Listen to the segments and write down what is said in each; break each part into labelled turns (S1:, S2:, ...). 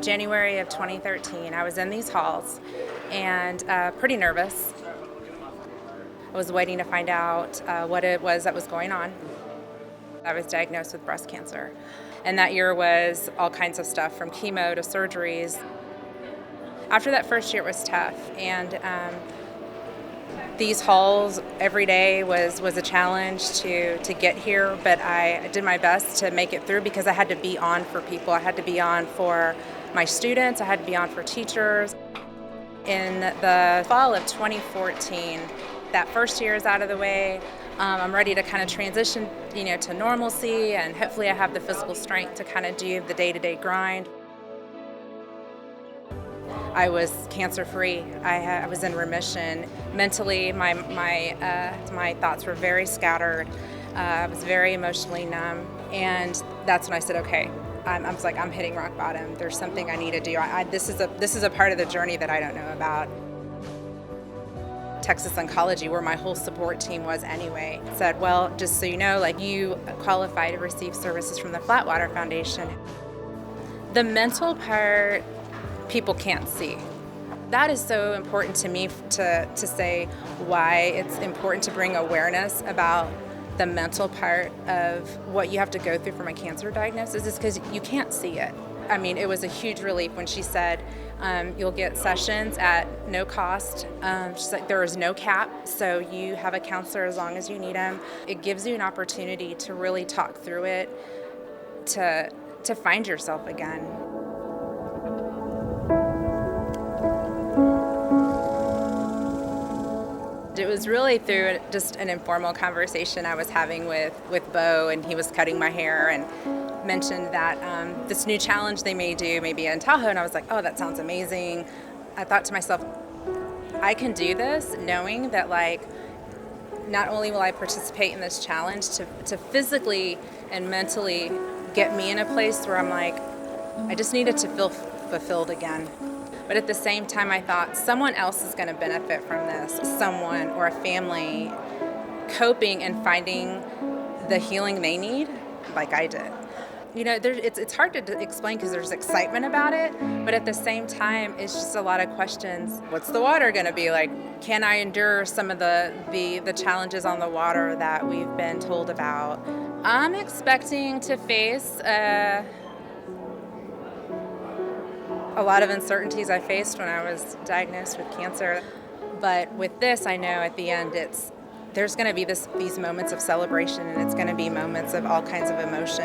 S1: January of 2013, I was in these halls and pretty nervous. I was waiting to find out what it was that was going on. I was diagnosed with breast cancer. And that year was all kinds of stuff, from chemo to surgeries. After that first year, it was tough. And these halls every day was a challenge to get here, but I did my best to make it through because I had to be on for people. I had to be on for my students. I had to be on for teachers. In the fall of 2014, that first year is out of the way. I'm ready to kind of transition, to normalcy, and hopefully I have the physical strength to kind of do the day-to-day grind. I was cancer-free. I was in remission. Mentally, my thoughts were very scattered. I was very emotionally numb, and that's when I said, okay, I'm hitting rock bottom. There's something I need to do. This is a part of the journey that I don't know about. Texas Oncology, where my whole support team was anyway, said, well, just so you know, you qualify to receive services from the Flatwater Foundation. The mental part, people can't see. That is so important to me to say why it's important to bring awareness about the mental part of what you have to go through from a cancer diagnosis, is because you can't see it. I mean, it was a huge relief when she said, you'll get sessions at no cost. She's like, there is no cap, so you have a counselor as long as you need them. It gives you an opportunity to really talk through it, to find yourself again. It was really through just an informal conversation I was having with Bo, and he was cutting my hair and mentioned that this new challenge they may do maybe in Tahoe, and I was like, oh, that sounds amazing. I thought to myself, I can do this, knowing that not only will I participate in this challenge to physically and mentally get me in a place where I'm like, I just needed to feel fulfilled again. But at the same time, I thought someone else is going to benefit from this, someone or a family coping and finding the healing they need like I did. It's hard to explain because there's excitement about it, but at the same time, it's just a lot of questions. What's the water going to be like? Can I endure some of the challenges on the water that we've been told about? I'm expecting to face a lot of uncertainties I faced when I was diagnosed with cancer. But with this, I know at the end there's going to be these moments of celebration, and it's going to be moments of all kinds of emotion.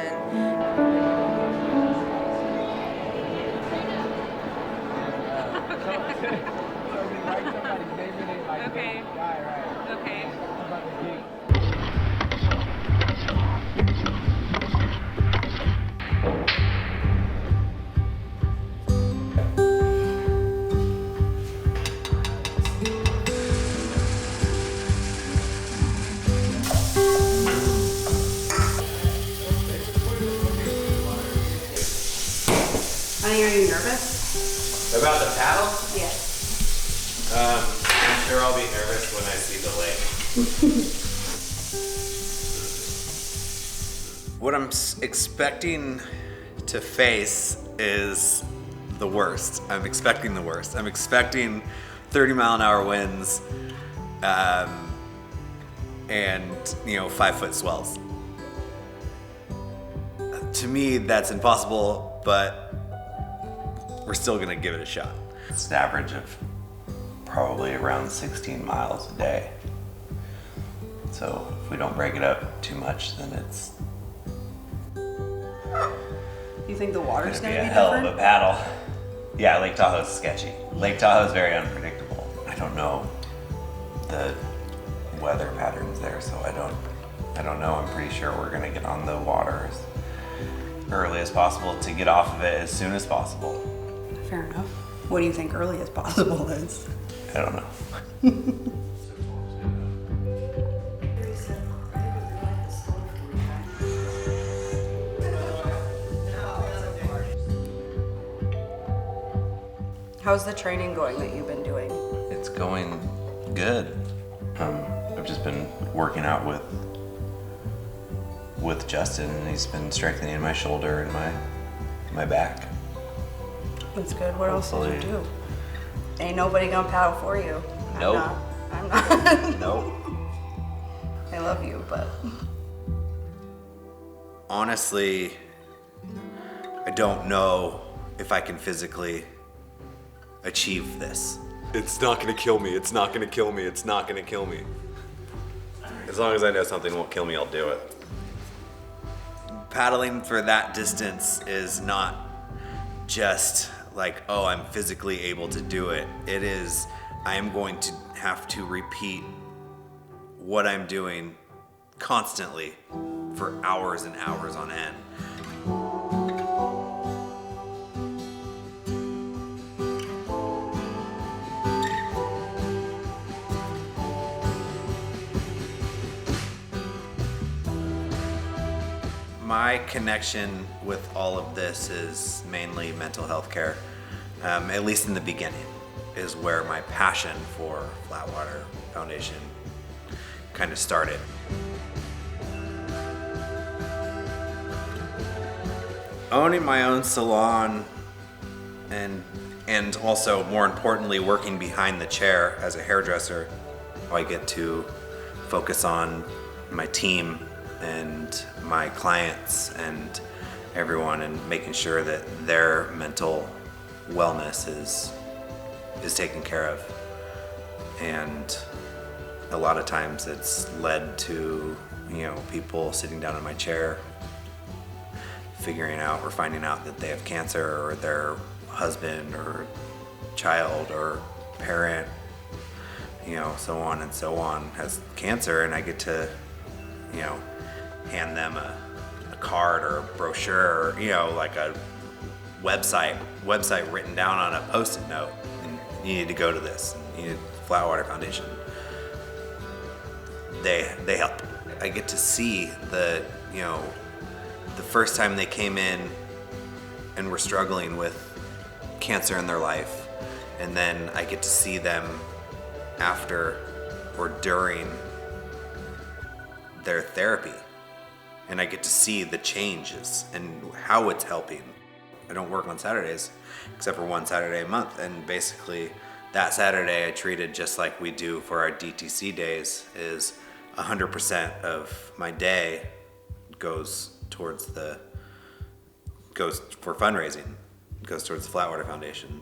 S2: Okay. Okay. Honey, are you nervous?
S3: About the paddle?
S2: Yes.
S3: I'm sure I'll be nervous when I see the lake. What I'm expecting to face is the worst. I'm expecting the worst. I'm expecting 30-mile-an-hour winds, and 5-foot swells. To me, that's impossible, but we're still gonna give it a shot.
S4: It's an average of probably around 16 miles a day. So if we don't break it up too much, then it's
S2: You think the water's
S4: gonna
S2: going
S4: be
S2: to
S4: a
S2: be
S4: hell
S2: different?
S4: of a paddle. Yeah, Lake Tahoe's sketchy. Lake Tahoe's very unpredictable. I don't know the weather patterns there, so I don't know. I'm pretty sure we're gonna get on the water as early as possible to get off of it as soon as possible.
S2: Fair enough. What do you think early as possible is?
S4: I don't know.
S2: How's the training going that you've been doing?
S4: It's going good. I've just been working out with Justin, and he's been strengthening my shoulder and my back.
S2: That's good. What else did you
S4: Hopefully.
S2: do? Ain't nobody gonna paddle for you.
S4: Nope.
S2: I'm not.
S4: Nope.
S2: I love you, but
S3: Honestly, I don't know if I can physically achieve this.
S5: It's not gonna kill me. It's not gonna kill me. It's not gonna kill me. As long as I know something won't kill me, I'll do it.
S3: Paddling for that distance is not just like, oh, I'm physically able to do it. It is, I am going to have to repeat what I'm doing constantly for hours and hours on end. My connection with all of this is mainly mental health care, at least in the beginning, is where my passion for Flatwater Foundation kind of started. Owning my own salon and also, more importantly, working behind the chair as a hairdresser, I get to focus on my team and my clients and everyone, and making sure that their mental wellness is taken care of. And a lot of times it's led to, people sitting down in my chair figuring out or finding out that they have cancer, or their husband or child or parent, so on and so on, has cancer, and I get to, hand them a card or a brochure, or, like a website written down on a Post-it note, and you need to go to this, and you need Flatwater Foundation. They help. I get to see the first time they came in and were struggling with cancer in their life, and then I get to see them after or during their therapy, and I get to see the changes and how it's helping. I don't work on Saturdays except for one Saturday a month, and basically that Saturday I treated just like we do for our DTC days. Is 100% of my day goes for fundraising, goes towards the Flatwater Foundation.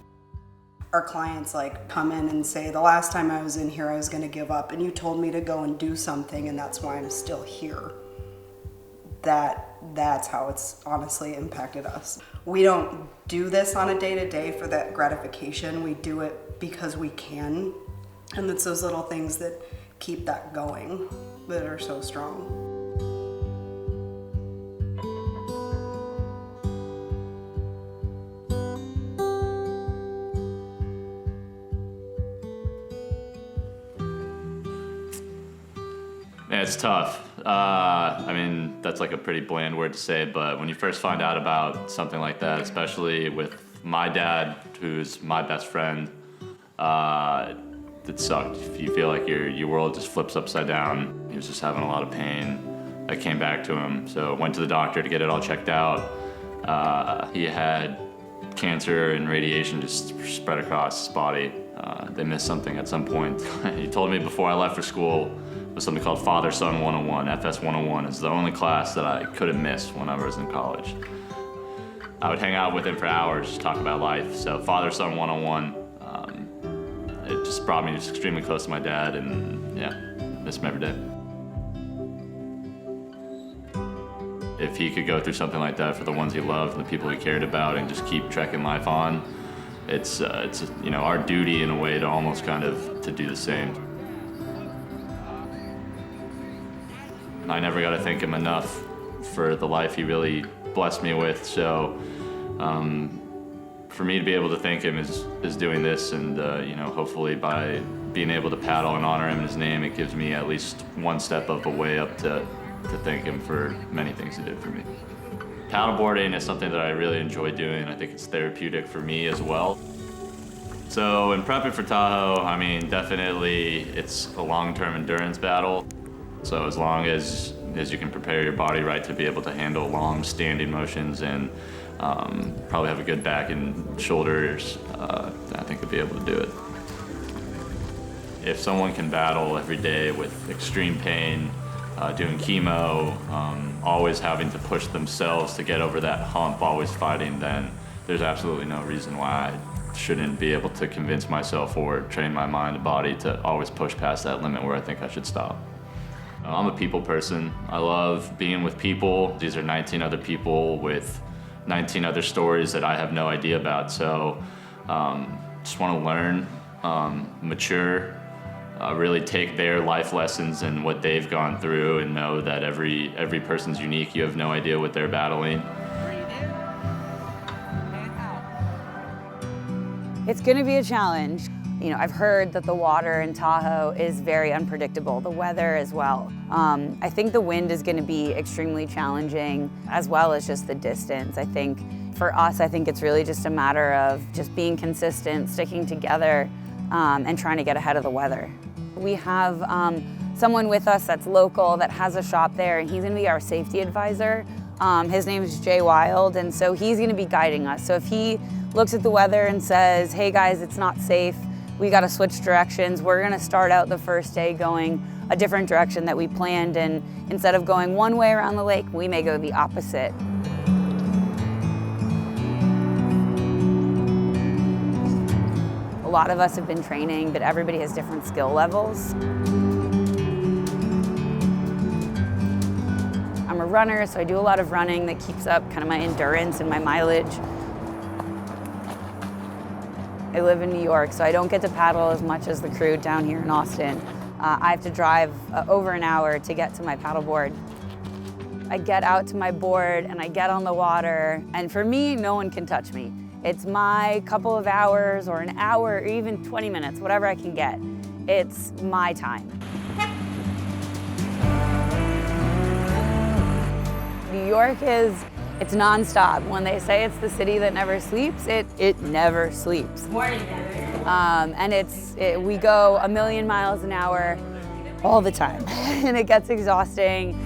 S2: our clients like come in and say, the last time I was in here, I was gonna give up, and you told me to go and do something, and that's why I'm still here. That's how it's honestly impacted us. We don't do this on a day-to-day for that gratification. We do it because we can, and it's those little things that keep that going that are so strong.
S6: Yeah, it's tough. I mean, that's like a pretty bland word to say, but when you first find out about something like that, especially with my dad, who's my best friend, it sucked. You feel like your world just flips upside down. He was just having a lot of pain. I came back to him, so went to the doctor to get it all checked out. He had cancer and radiation just spread across his body. They missed something at some point. He told me before I left for school, was something called Father-Son 101, FS 101. It's the only class that I couldn't miss when I was in college. I would hang out with him for hours, just talk about life. So Father-Son 101, it just brought me just extremely close to my dad, and yeah, miss him every day. If he could go through something like that for the ones he loved and the people he cared about and just keep trekking life on, it's our duty in a way to almost kind of to do the same. I never got to thank him enough for the life he really blessed me with. So for me to be able to thank him is doing this, and hopefully by being able to paddle and honor him in his name, it gives me at least one step of a way up to thank him for many things he did for me. Paddleboarding is something that I really enjoy doing. I think it's therapeutic for me as well. So in prepping for Tahoe, I mean, definitely it's a long-term endurance battle. So as long as you can prepare your body right to be able to handle long standing motions and probably have a good back and shoulders, I think I'd be able to do it. If someone can battle every day with extreme pain, doing chemo, always having to push themselves to get over that hump, always fighting, then there's absolutely no reason why I shouldn't be able to convince myself or train my mind and body to always push past that limit where I think I should stop. I'm a people person. I love being with people. These are 19 other people with 19 other stories that I have no idea about. So just want to learn, mature, really take their life lessons and what they've gone through and know that every person's unique. You have no idea what they're battling.
S7: It's going to be a challenge. You know, I've heard that the water in Tahoe is very unpredictable, the weather as well. I think the wind is going to be extremely challenging, as well as just the distance. I think for us, I think it's really just a matter of just being consistent, sticking together, and trying to get ahead of the weather. We have someone with us that's local that has a shop there, and he's going to be our safety advisor. His name is Jay Wild, and so he's going to be guiding us. So if he looks at the weather and says, hey guys, it's not safe, we got to switch directions, we're going to start out the first day going a different direction that we planned, and instead of going one way around the lake, we may go the opposite. A lot of us have been training, but everybody has different skill levels. I'm a runner, so I do a lot of running that keeps up kind of my endurance and my mileage. I live in New York, so I don't get to paddle as much as the crew down here in Austin. I have to drive over an hour to get to my paddleboard. I get out to my board and I get on the water, and for me, no one can touch me. It's my couple of hours or an hour or even 20 minutes, whatever I can get. It's my time. New York it's nonstop. When they say it's the city that never sleeps, it never sleeps. Morning, and we go a million miles an hour all the time, and it gets exhausting.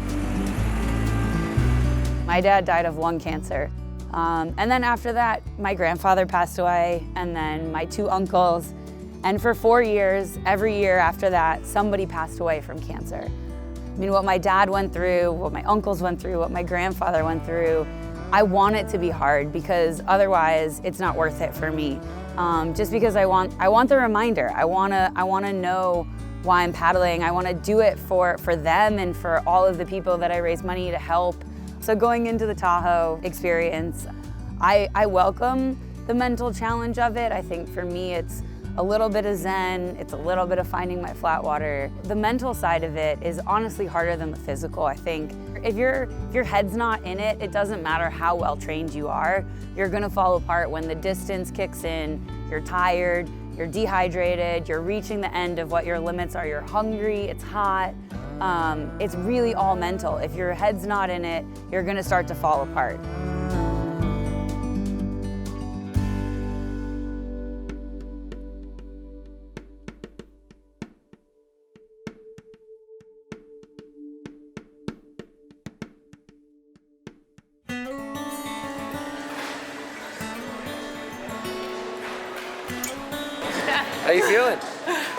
S7: My dad died of lung cancer. And then after that, my grandfather passed away, and then my two uncles. And for 4 years, every year after that, somebody passed away from cancer. I mean, what my dad went through, what my uncles went through, what my grandfather went through, I want it to be hard because otherwise it's not worth it for me. Just because I want the reminder. I wanna know why I'm paddling. I wanna do it for them and for all of the people that I raise money to help. So going into the Tahoe experience, I welcome the mental challenge of it. I think for me it's a little bit of Zen, it's a little bit of finding my flat water. The mental side of it is honestly harder than the physical, I think. If your head's not in it, it doesn't matter how well trained you are. You're gonna fall apart when the distance kicks in, you're tired, you're dehydrated, you're reaching the end of what your limits are, you're hungry, it's hot. It's really all mental. If your head's not in it, you're gonna start to fall apart.
S8: How you feeling?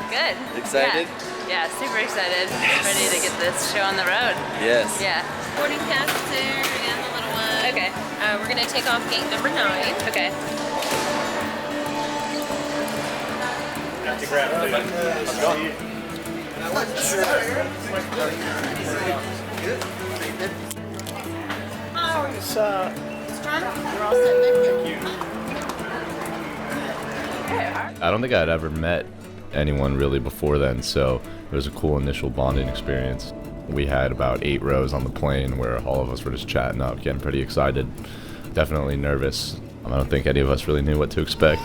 S9: Good.
S8: Excited?
S9: Yeah, super excited. Ready to get this show on the road.
S8: Yes.
S9: Yeah.
S10: Boarding pass there and the little one.
S9: Okay.
S10: We're gonna take off gate number 9.
S9: Okay.
S11: Got to grab it. Let's go.
S10: You're all set. Thank you.
S12: I don't think I'd ever met anyone really before then, so it was a cool initial bonding experience. We had about 8 rows on the plane where all of us were just chatting up, getting pretty excited, definitely nervous. I don't think any of us really knew what to expect.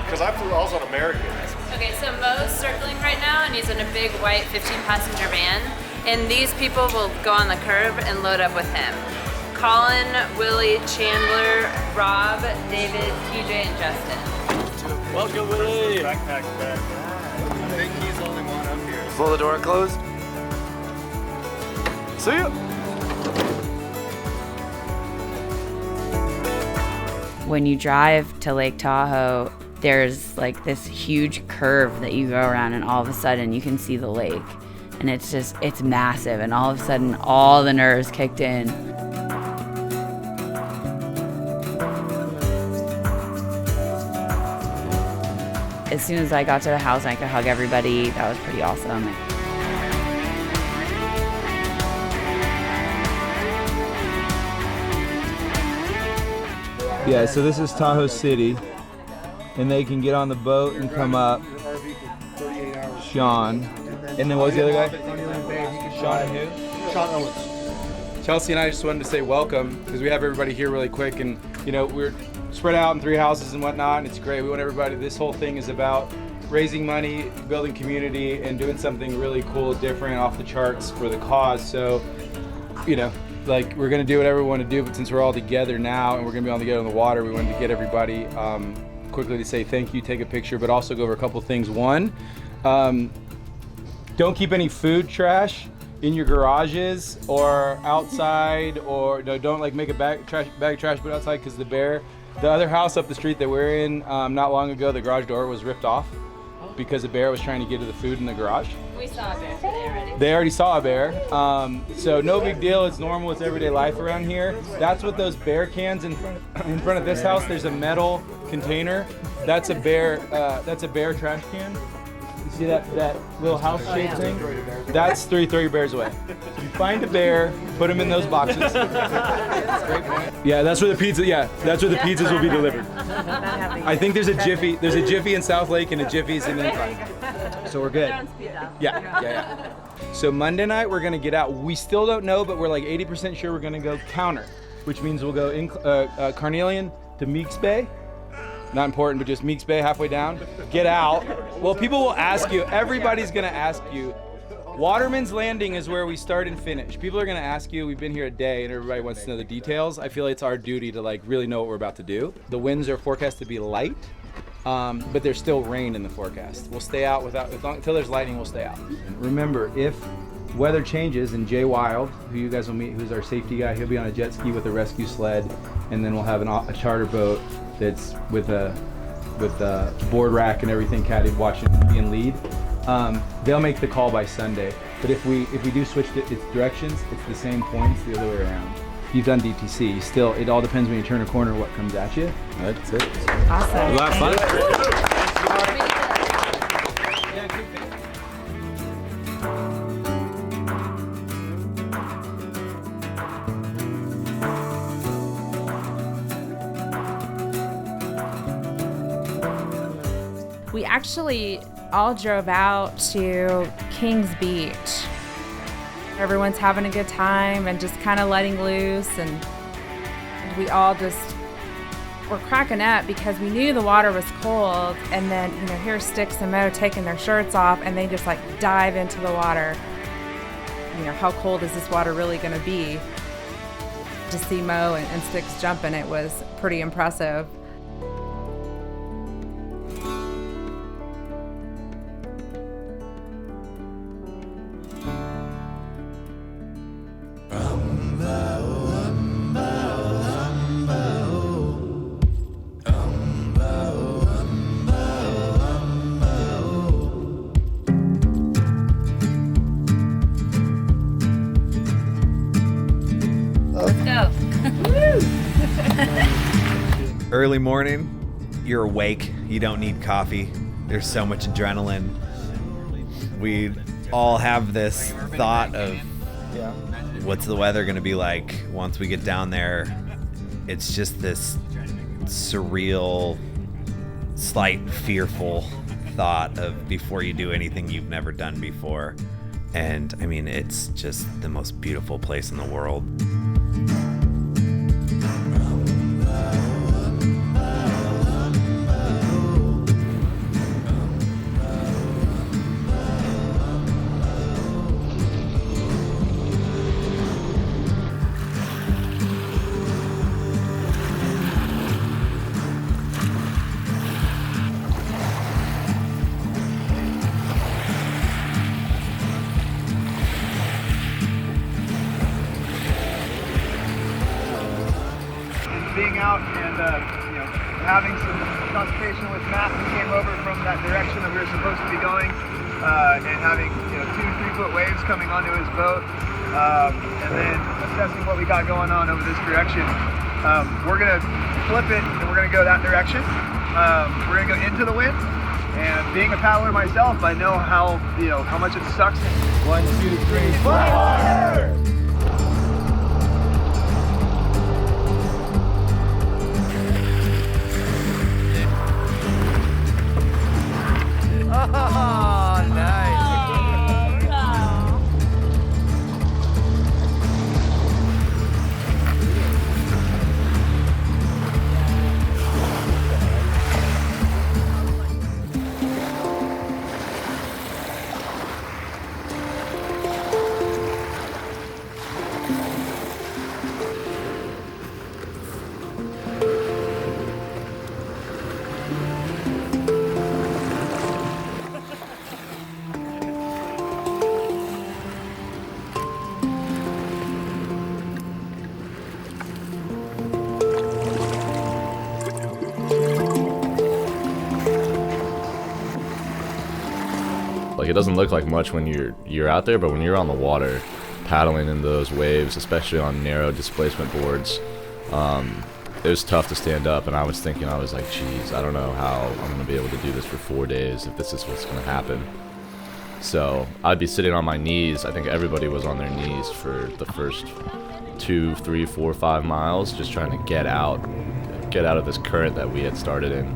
S11: Because I flew also on American.
S9: Okay, so Mo's circling right now, and he's in a big white 15-passenger van, and these people will go on the curb and load up with him. Colin, Willie, Chandler, Rob, David, TJ, and Justin.
S8: Welcome, Willie.
S11: Backpack back. I think he's the only one up here.
S8: Pull the door closed. See ya.
S7: When you drive to Lake Tahoe, there's like this huge curve that you go around, and all of a sudden you can see the lake. And it's massive, and all of a sudden all the nerves kicked in. As soon as I got to the house and I could hug everybody, that was pretty awesome.
S13: Yeah, so this is Tahoe City, and they can get on the boat and come up. Sean. And then what was the other guy? Sean and who?
S11: Sean Owens.
S14: Chelsea and I just wanted to say welcome because we have everybody here really quick, and you know we're spread out in 3 houses and whatnot, and it's great. We want everybody. This whole thing is about raising money, building community, and doing something really cool, different, off the charts for the cause. So, you know, like we're gonna do whatever we want to do, but since we're all together now and we're gonna be all together on the water, we wanted to get everybody quickly to say thank you, take a picture, but also go over a couple things. One, don't keep any food trash in your garages or outside, or no, don't like make a bag of trash put outside, because the other house up the street that we're in, not long ago, the garage door was ripped off because a bear was trying to get to the food in the garage.
S9: We saw a bear today already.
S14: They already saw a bear, so no big deal. It's normal. It's everyday life around here. That's what those bear cans in front of this house. There's a metal container. That's a bear. That's a bear trash can. You see that little house-shaped thing? That's throw your bears away. So you find a bear, put them in those boxes. Yeah, that's where the pizza. Yeah, that's where the pizzas will be delivered. I think there's a Jiffy. There's a Jiffy in South Lake and a Jiffy's in Incline. So we're good. Yeah. So Monday night we're gonna get out. We still don't know, but we're like 80% sure we're gonna go counter, which means we'll go in Carnelian to Meeks Bay. Not important, but just Meeks Bay, halfway down. Get out. Well, people will ask you. Everybody's gonna ask you. Waterman's Landing is where we start and finish. People are gonna ask you. We've been here a day, and everybody wants to know the details. I feel like it's our duty to like really know what we're about to do. The winds are forecast to be light, but there's still rain in the forecast. We'll stay out until there's lightning. We'll stay out. Remember, if weather changes, and Jay Wild, who you guys will meet, who's our safety guy, he'll be on a jet ski with a rescue sled, and then we'll have a charter boat that's with a board rack and everything, caddy watching and lead. They'll make the call by Sunday. But if we do switch its directions, it's the same points the other way around. You've done DTC. Still, it all depends when you turn a corner what comes at you. That's it.
S7: Awesome.
S14: We'll have fun.
S1: We actually all drove out to Kings Beach. Everyone's having a good time and just kind of letting loose, and we all just were cracking up because we knew the water was cold, and then here's Sticks and Mo taking their shirts off, and they just like dive into the water. How cold is this water really going to be? To see Mo and Sticks jumping, it was pretty impressive.
S3: Early morning, you're awake, you don't need coffee. There's so much adrenaline. We all have this thought of what's the weather gonna be like once we get down there. It's just this surreal, slight fearful thought of before you do anything you've never done before. And I mean, it's just the most beautiful place in the world.
S11: starting out and having some consultation with Matt, who came over from that direction that we were supposed to be going, and having 2-3 foot waves coming onto his boat, and then assessing what we got going on over this direction. We're gonna flip it and we're gonna go that direction. We're gonna go into the wind, and being a paddler myself, I know how much it sucks.
S13: 1, 2, 3, Flatwater!
S8: Oh, nice.
S12: Like, it doesn't look like much when you're out there, but when you're on the water, paddling in those waves, especially on narrow displacement boards, it was tough to stand up. And I was thinking, I was like, geez, I don't know how I'm gonna be able to do this for 4 days if this is what's gonna happen. So I'd be sitting on my knees. I think everybody was on their knees for the first 2, 3, 4, 5 miles, just trying to get out of this current that we had started in.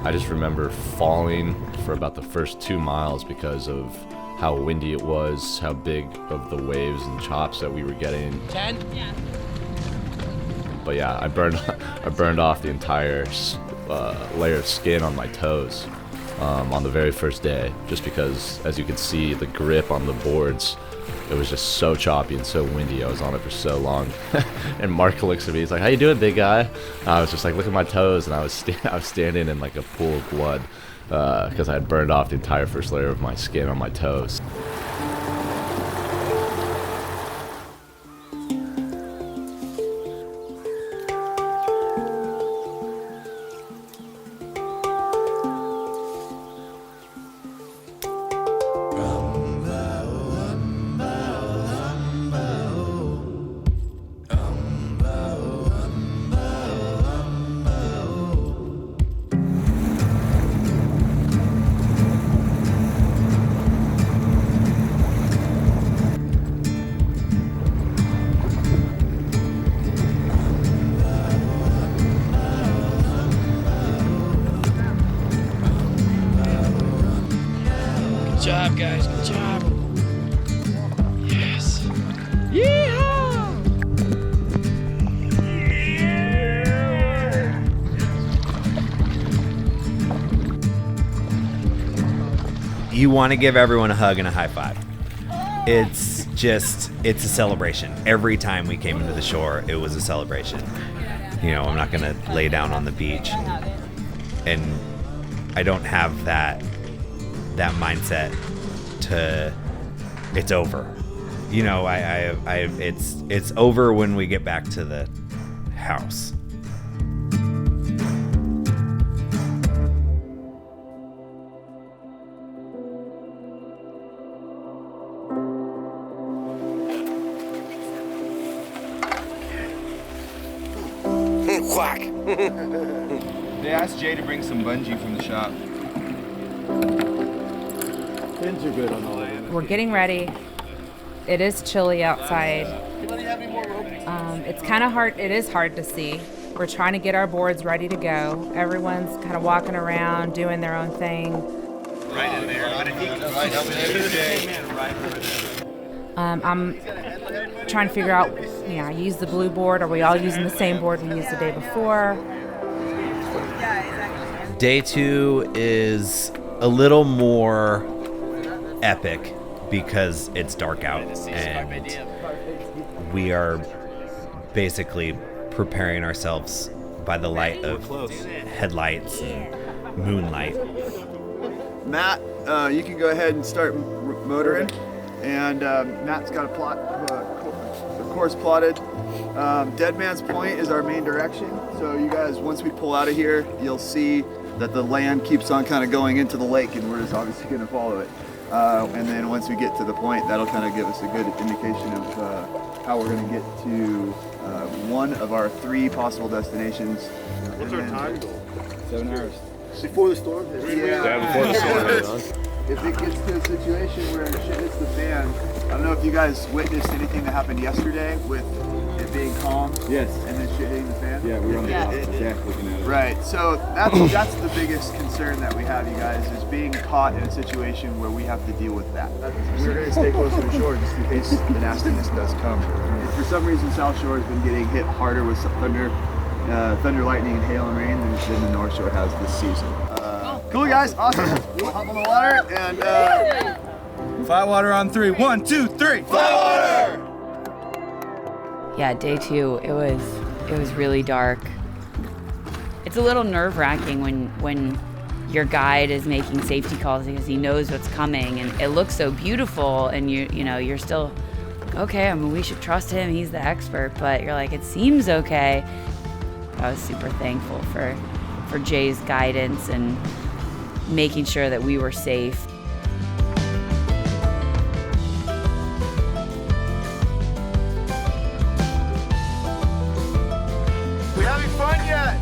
S12: I just remember falling for about the first 2 miles because of how windy it was, how big of the waves and chops that we were getting.
S8: 10? Yeah.
S12: But yeah, I burned off the entire layer of skin on my toes on the very first day, just because, as you can see, the grip on the boards, it was just so choppy and so windy. I was on it for so long. And Mark looks at me, he's like, "How you doing, big guy?" I was just like, "Look at my toes," and I was standing in like a pool of blood because I had burned off the entire first layer of my skin on my toes.
S8: Good job, guys. Good job. Yes. Yeehaw!
S3: You want to give everyone a hug and a high five. It's a celebration. Every time we came into the shore, it was a celebration. You know, I'm not going to lay down on the beach and I don't have that mindset to it's over. You know, it's over when we get back to the house.
S8: Quack.
S13: They asked Jay to bring some bungee from the shop. Pins are good on all of them.
S1: We're getting ready. It is chilly outside. It's kind of hard. It is hard to see. We're trying to get our boards ready to go. Everyone's kind of walking around, doing their own thing.
S11: Right in there.
S1: I'm trying to figure out, I use the blue board. Are we all using the same board we used the day before?
S3: Day 2 is a little more epic because it's dark out and we are basically preparing ourselves by the light of headlights and moonlight.
S11: Matt, you can go ahead and start motoring. And Matt's got a plot course plotted. Dead Man's Point is our main direction. So you guys, once we pull out of here, you'll see that the land keeps on kind of going into the lake, and we're just obviously going to follow it. And then once we get to the point, that'll kind of give us a good indication of how we're going to get to one of our 3 possible destinations.
S15: What's our time goal?
S14: 7 hours.
S15: Before the storm?
S11: Yeah,
S15: before the storm.
S11: If it gets to a situation where shit hits the fan, I don't know if you guys witnessed anything that happened yesterday with it being calm.
S14: Yes.
S11: And then shit hitting the fan.
S14: Yeah, we were on the deck looking at it.
S11: Right. So that's the biggest concern that we have, you guys, is being caught in a situation where we have to deal with that. We're going to stay close to the shore just in case the nastiness does come. If for some reason South Shore has been getting hit harder with some thunder, lightning, and hail and rain than the North Shore has this season. Cool, guys. Awesome. We'll hop on the water and
S14: Flatwater on 3. 1, 2, 3.
S11: Flatwater!
S7: Yeah, day 2, it was really dark. It's a little nerve-wracking when your guide is making safety calls because he knows what's coming, and it looks so beautiful, and you're still okay. I mean, we should trust him. He's the expert, but you're like, it seems okay. I was super thankful for Jay's guidance and making sure that we were safe.
S11: We having fun yet?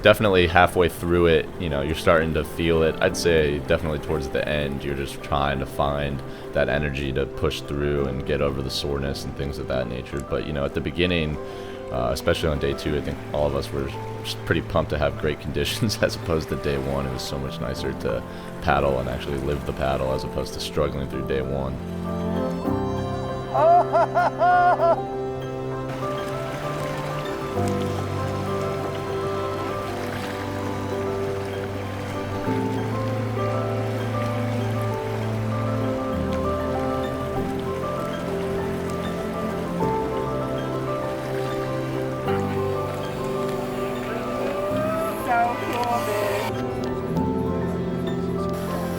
S12: Definitely halfway through it, you're starting to feel it. I'd say definitely towards the end, you're just trying to find that energy to push through and get over the soreness and things of that nature. But, at the beginning, especially on day 2, I think all of us were just pretty pumped to have great conditions as opposed to day 1. It was so much nicer to paddle and actually live the paddle as opposed to struggling through day 1.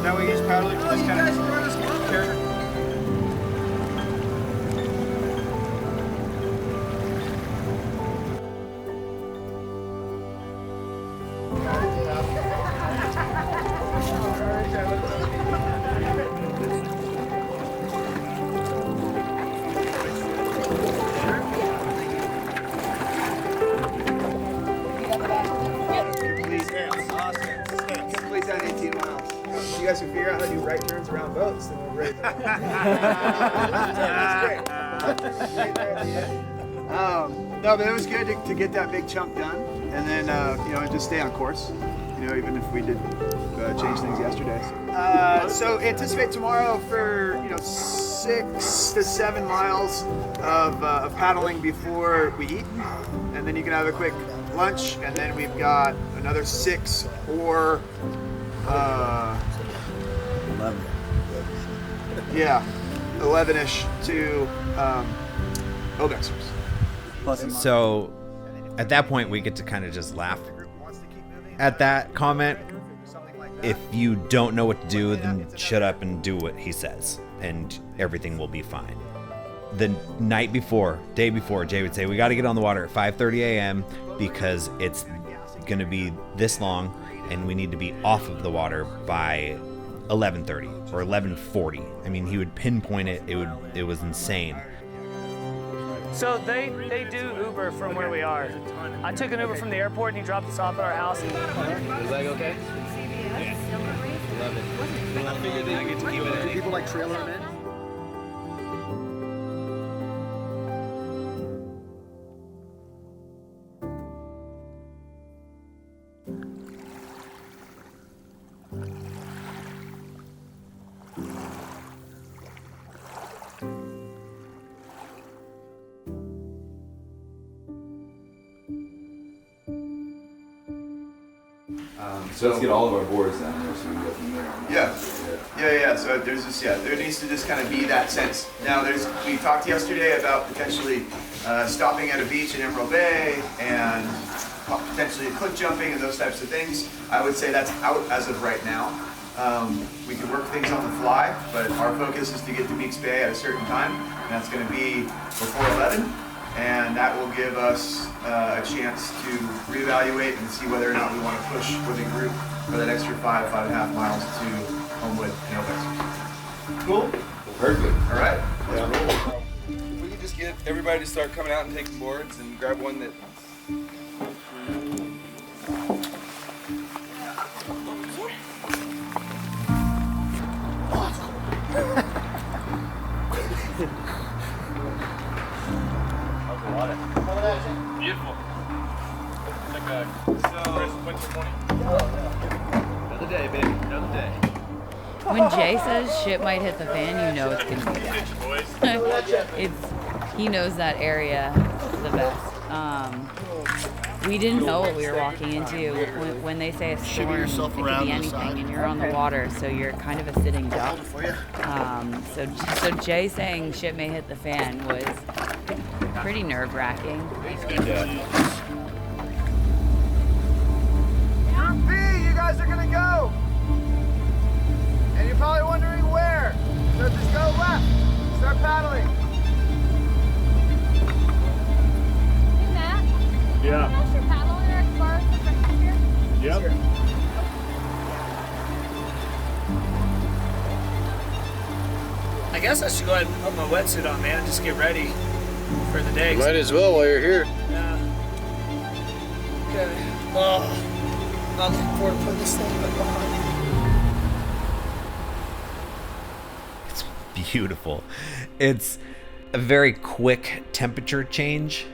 S11: Now we use paddling for this kind of character. Complete that 18 miles. If you guys can figure out how to do right turns around boats, then we're ready. That's great. No, but it was good to get that big chunk done, and then just stay on course. Even if we did change things yesterday. So anticipate tomorrow for 6 to 7 miles of paddling before we eat, and then you can have a quick lunch, and then we've got another 6 or 11. Yeah, 11-ish to Obexers.
S3: So at that point, we get to kind of just laugh at that comment. If you don't know what to do, then shut up and do what he says, and everything will be fine. The night before, day before, Jay would say, we got to get on the water at 5:30 a.m. because it's going to be this long, and we need to be off of the water by 11:30 or 11:40. I mean, he would pinpoint it. It was insane.
S16: So they do Uber from where we are. I took an Uber from the airport and he dropped us off at our house.
S17: Is that okay? Yeah. Love it. I figured that I get to keep it.
S15: Do people like trailer men?
S13: So let's get all of our boards down there so we can go from there.
S11: Yeah. So there needs to just kind of be that sense. Now we talked yesterday about potentially stopping at a beach in Emerald Bay and potentially cliff jumping and those types of things. I would say that's out as of right now. We can work things on the fly, but our focus is to get to Meeks Bay at a certain time, and that's going to be before 11. And that will give us a chance to reevaluate and see whether or not we want to push with a group for that extra 5.5 miles to Homewood and Opex. Cool?
S13: Perfect.
S11: All right.
S13: If we could just get everybody to start coming out and taking boards and grab one that.
S16: Beautiful. Like a crisp winter morning.
S17: Another day, baby. Another day.
S7: When Jay says shit might hit the fan, you know it's gonna be bad. He knows that area the best. We didn't know what we were walking into. When they say a storm, it could be anything, and you're on the water, so you're kind of a sitting duck. So Jay saying shit may hit the fan was pretty nerve-wracking.
S11: Group B, you guys are gonna go. And you're probably wondering where. So just go left. Start paddling.
S10: Hey, Matt.
S11: Yeah.
S10: Can you your paddle there as far as the front here?
S11: Yep.
S16: I guess I should go ahead and put my wetsuit on, man, just get ready for the day.
S15: Might as well while you're here.
S16: Yeah. Okay. Oh, I'm looking forward to putting this thing behind.
S3: It's beautiful. It's a very quick temperature change.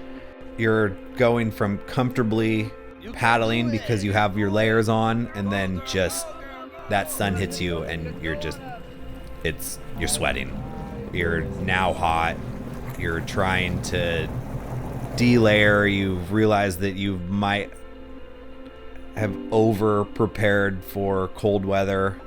S3: You're going from comfortably paddling because you have your layers on, and then just that sun hits you and you're sweating. You're now hot. You're trying to delayer. You've realized that you might have over prepared for cold weather.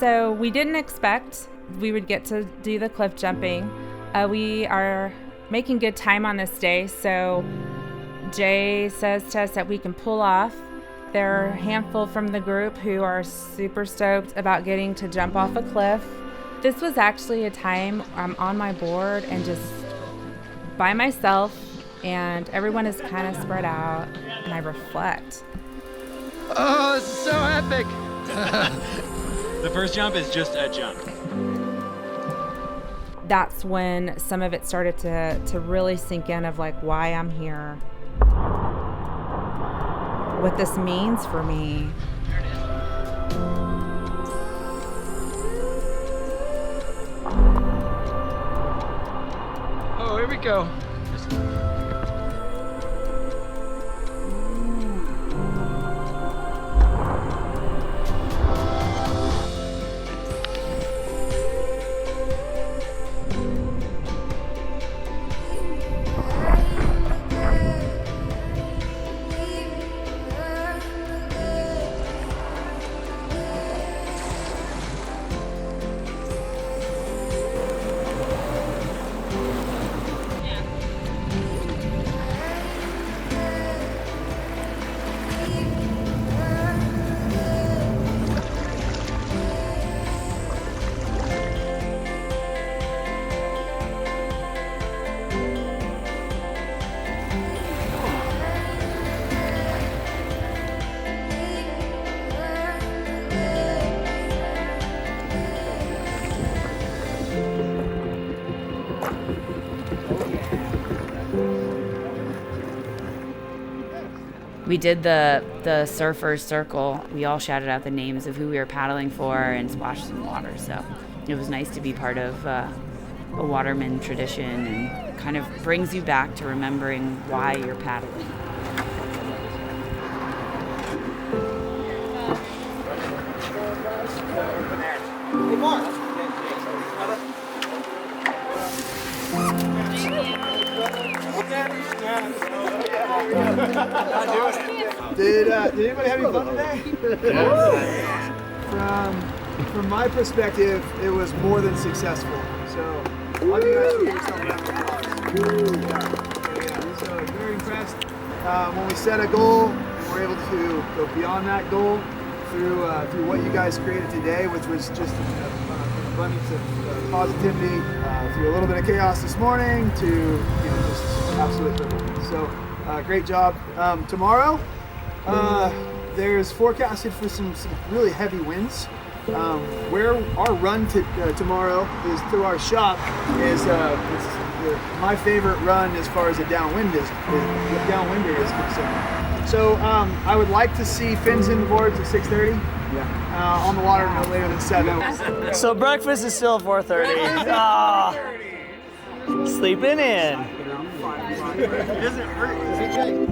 S1: So we didn't expect we would get to do the cliff jumping. We are making good time on this day, so Jay says to us that we can pull off. There are a handful from the group who are super stoked about getting to jump off a cliff. This was actually a time I'm on my board and just by myself, and everyone is kind of spread out, and I reflect.
S17: Oh, this is so epic!
S16: The first jump is just a jump.
S1: That's when some of it started to really sink in of like why I'm here, what this means for me.
S16: Oh, here we go.
S7: We did the surfers circle. We all shouted out the names of who we were paddling for and splashed in the water. So it was nice to be part of a waterman tradition and kind of brings you back to remembering why you're paddling.
S16: Hey, Mark. Did anybody have any fun today? From my perspective, it was more than successful. So I'll give you guys yourself a round of applause. So very impressed. When we set a goal, and we're able to go beyond that goal through what you guys created today, which was just an abundance of positivity, through a little bit of chaos this morning to just absolute perfect. So great job. Tomorrow, there's forecasted for some really heavy winds. Where our run tomorrow is through our shop is my favorite run as far as a downwinder is concerned. So I would like to see fins in the boards at 6:30. On the water no later than 7.
S18: So breakfast is still at 4:30. Sleeping in.
S16: It doesn't hurt, does it?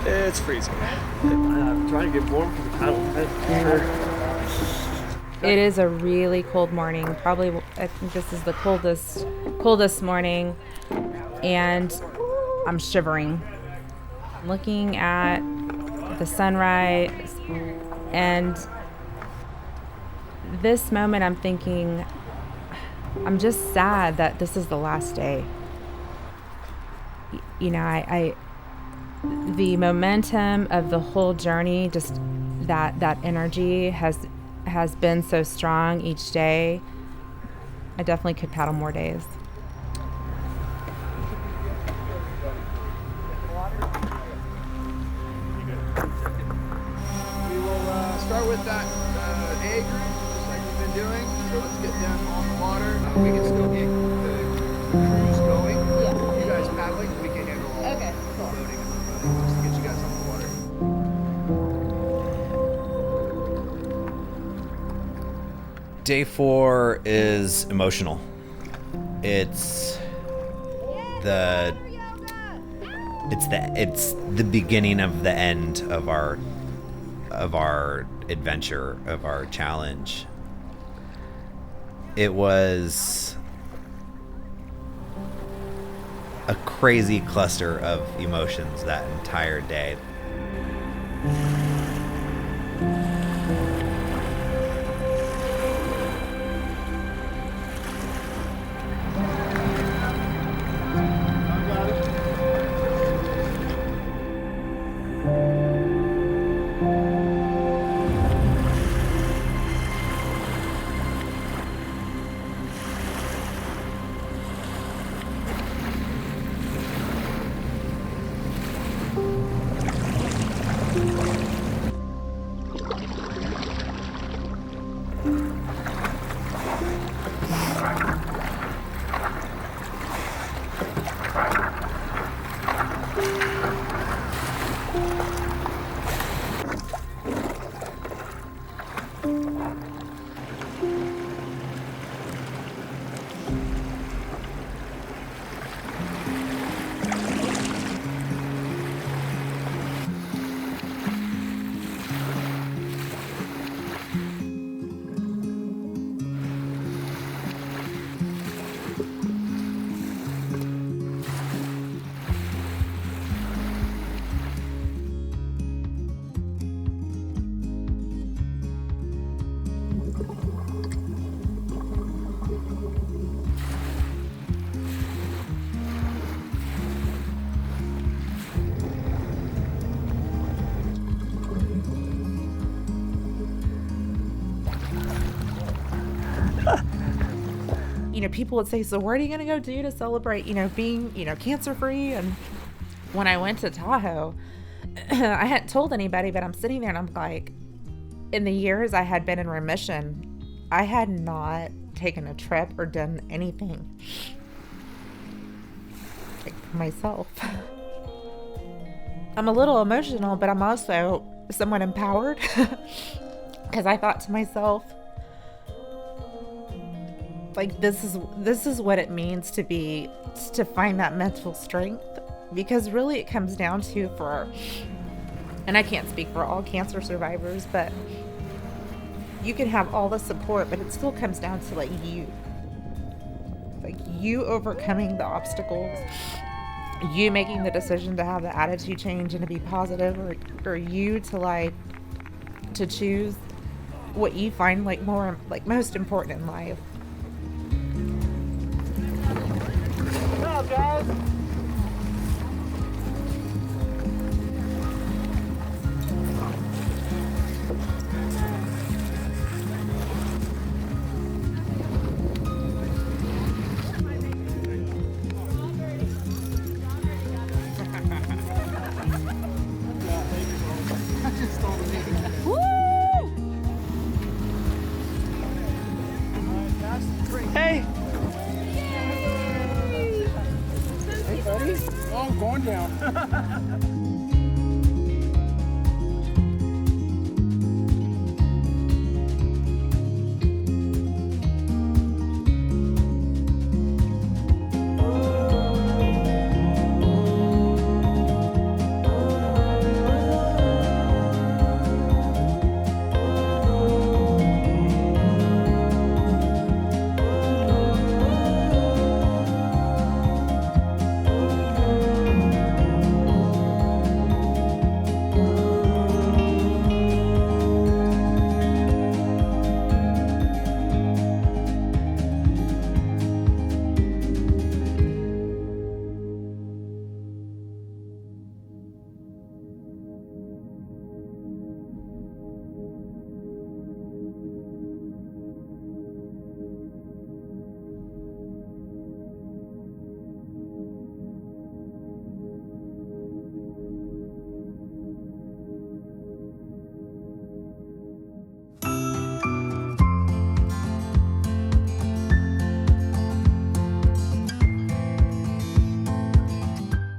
S16: It's freezing. I'm trying to get warm for the paddle.
S1: It is a really cold morning. Probably, I think this is the coldest morning, and I'm shivering. I'm looking at the sunrise, and this moment I'm thinking, I'm just sad that this is the last day. The momentum of the whole journey, just that energy has been so strong each day. I definitely could paddle more days.
S11: We will start with that A group, just like we've been doing. So let's get them on the water. We can still get the cruise going. Yeah. You guys paddling, we can handle all the loading just to get you guys on the water.
S3: Day 4 is emotional. It's the beginning of the end of our adventure, of our challenge. It was a crazy cluster of emotions that entire day.
S19: people would say, so what are you going to go do to celebrate, being, cancer free? And when I went to Tahoe, I hadn't told anybody, but I'm sitting there and I'm like, in the years I had been in remission, I had not taken a trip or done anything like for myself. I'm a little emotional, but I'm also somewhat empowered because I thought to myself, like, this is what it means to find that mental strength, because really it comes down to, and I can't speak for all cancer survivors, but you can have all the support, but it still comes down to you overcoming the obstacles, you making the decision to have the attitude change and to be positive, or you to choose what you find most important in life.
S16: Good job, guys.
S18: Hey!
S16: Hey, buddy. Oh, I'm going down.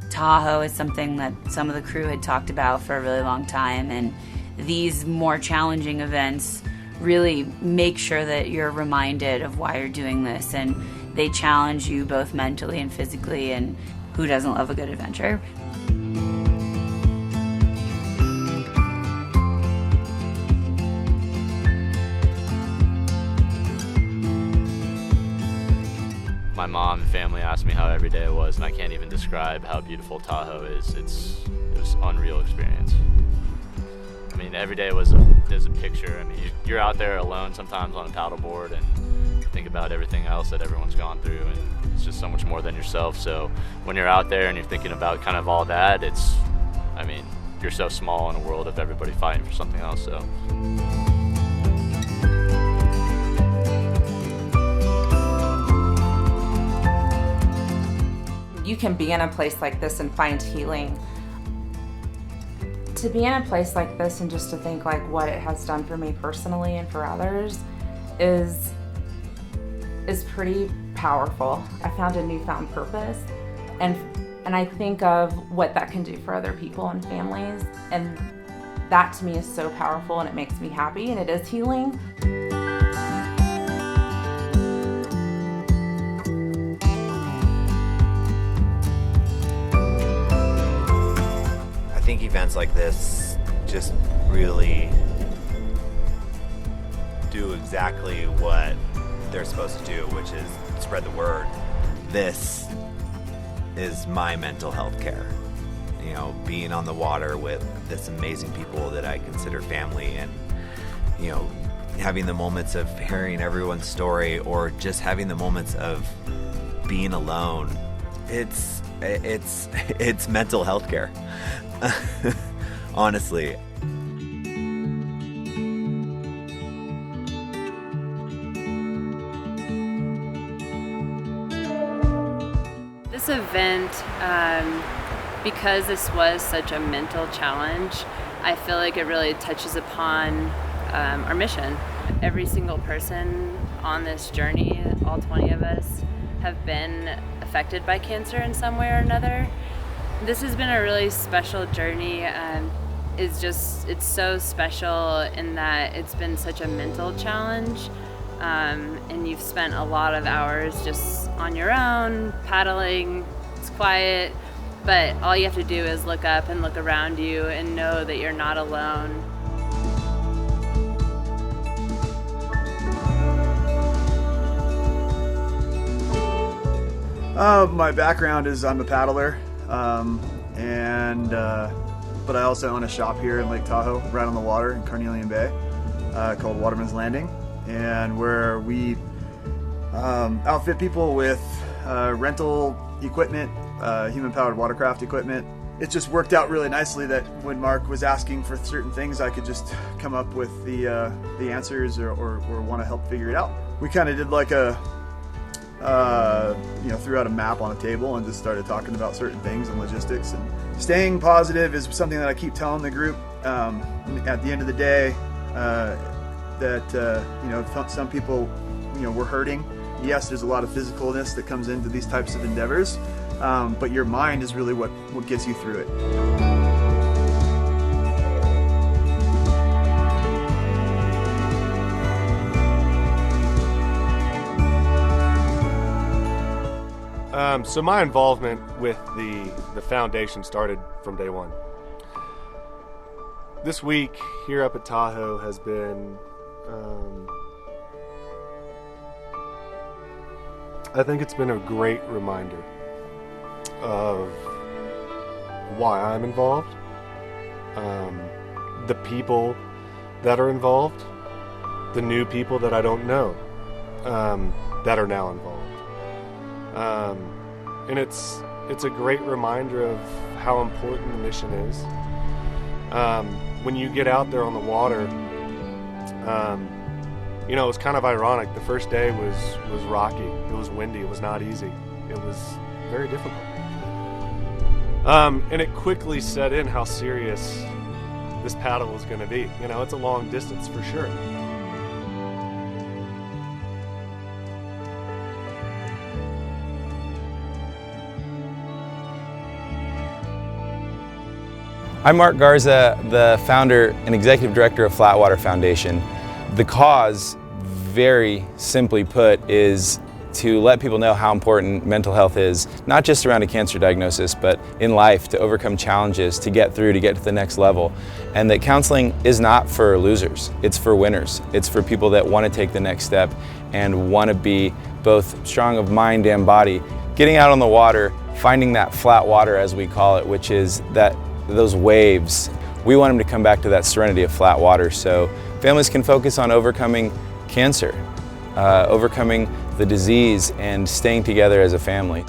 S7: Tahoe is something that some of the crew had talked about for a really long time, and these more challenging events really make sure that you're reminded of why you're doing this, and they challenge you both mentally and physically, and who doesn't love a good adventure?
S6: My mom and family asked me how every day it was, and I can't even describe how beautiful Tahoe is. It was an unreal experience. I mean, every day there's a picture. I mean, you're out there alone sometimes on a paddleboard, and you think about everything else that everyone's gone through, and it's just so much more than yourself. So when you're out there and you're thinking about kind of all that, you're so small in a world of everybody fighting for something else. So.
S19: You can be in a place like this and find healing. To be in a place like this and just to think like what it has done for me personally and for others is pretty powerful. I found a newfound purpose, and I think of what that can do for other people and families, and that to me is so powerful, and it makes me happy, and it is healing.
S3: I think events like this just really do exactly what they're supposed to do, which is spread the word. This is my mental health care. You know, being on the water with this amazing people that I consider family, and, you know, having the moments of hearing everyone's story, or just having the moments of being alone. It's mental health care. Honestly.
S9: this event, because this was such a mental challenge, I feel like it really touches upon our mission. Every single person on this journey, all 20 of us, have been affected by cancer in some way or another. This has been a really special journey. It's so special in that it's been such a mental challenge, and you've spent a lot of hours just on your own, paddling. It's quiet, but all you have to do is look up and look around you and know that you're not alone.
S11: My background is I'm a paddler, but I also own a shop here in Lake Tahoe, right on the water in Carnelian Bay, called Waterman's Landing, and where we outfit people with rental equipment, human-powered watercraft equipment. It just worked out really nicely that when Mark was asking for certain things, I could just come up with the answers or want to help figure it out. We kind of did like threw out a map on a table and just started talking about certain things and logistics. And staying positive is something that I keep telling the group. At the end of the day, some people, we're hurting. Yes, there's a lot of physicalness that comes into these types of endeavors, but your mind is really what gets you through it.
S15: So my involvement with the foundation started from day one. This week here up at Tahoe has been, I think it's been a great reminder of why I'm involved, the people that are involved, the new people that I don't know that are now involved. And it's a great reminder of how important the mission is. When you get out there on the water, it was kind of ironic. The first day was rocky. It was windy. It was not easy. It was very difficult. And it quickly set in how serious this paddle was going to be. It's a long distance for sure.
S14: I'm Mark Garza, the founder and executive director of Flatwater Foundation. The cause, very simply put, is to let people know how important mental health is, not just around a cancer diagnosis, but in life, to overcome challenges, to get through, to get to the next level. And that counseling is not for losers, it's for winners. It's for people that want to take the next step and want to be both strong of mind and body. Getting out on the water, finding that flat water, as we call it, which is those waves. We want them to come back to that serenity of flat water so families can focus on overcoming cancer, overcoming the disease, and staying together as a family.